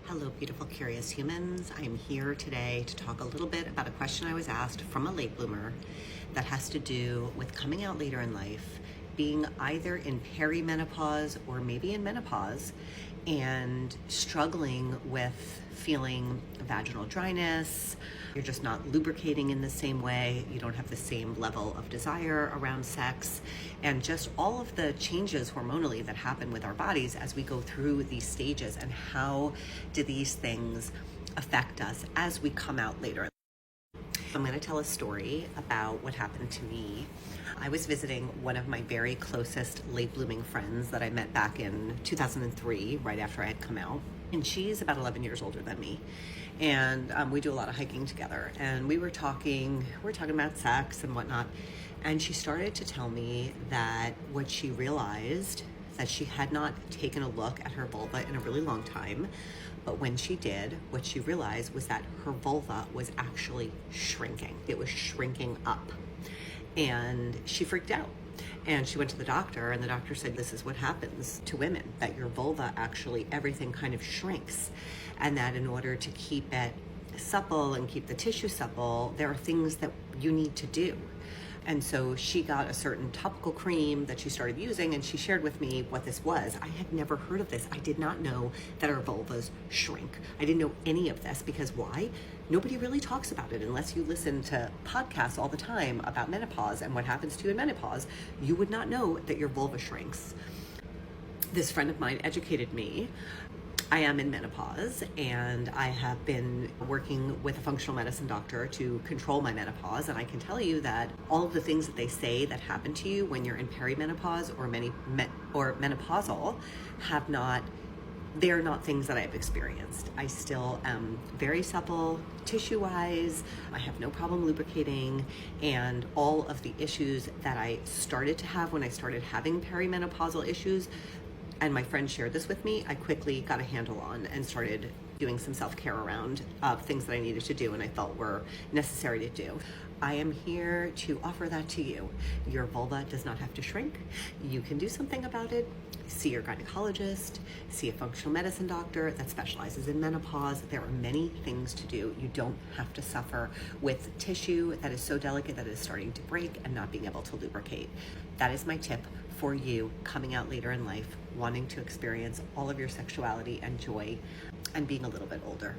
Hello, beautiful, curious humans. I'm here today to talk a little bit about a question I was asked from a late bloomer that has to do with coming out later in life, being either in perimenopause or maybe in menopause, and struggling with feeling vaginal dryness. You're just not lubricating in the same way. You don't have the same level of desire around sex, and just all of the changes hormonally that happen with our bodies as we go through these stages, and how do these things affect us as we come out later. I'm going to tell a story about what happened to me. I was visiting one of my very closest late blooming friends that I met back in 2003, right after I had come out. And she's about 11 years older than me. And we do a lot of hiking together. And we were talking about sex and whatnot. And she started to tell me that what she realized, that she had not taken a look at her vulva in a really long time. But when she did, what she realized was that her vulva was actually shrinking. It was shrinking up. And she freaked out. And she went to the doctor, and the doctor said, this is what happens to women, that your vulva actually, everything kind of shrinks. And that in order to keep it supple and keep the tissue supple, there are things that you need to do. And so she got a certain topical cream that she started using, and she shared with me what this was. I had never heard of this. I did not know that our vulvas shrink. I didn't know any of this because why? Nobody really talks about it unless you listen to podcasts all the time about menopause and what happens to you in menopause. You would not know that your vulva shrinks. This friend of mine educated me. I am in menopause, and I have been working with a functional medicine doctor to control my menopause. And I can tell you that all of the things that they say that happen to you when you're in perimenopause or menopausal they're not things that I've experienced. I still am very supple tissue-wise. I have no problem lubricating, and all of the issues that I started to have when I started having perimenopausal issues, and my friend shared this with me, I quickly got a handle on and started doing some self-care around things that I needed to do and I felt were necessary to do. I am here to offer that to you. Your vulva does not have to shrink. You can do something about it. See your gynecologist, see a functional medicine doctor that specializes in menopause. There are many things to do. You don't have to suffer with tissue that is so delicate that it is starting to break and not being able to lubricate. That is my tip for you coming out later in life, wanting to experience all of your sexuality and joy and being a little bit older.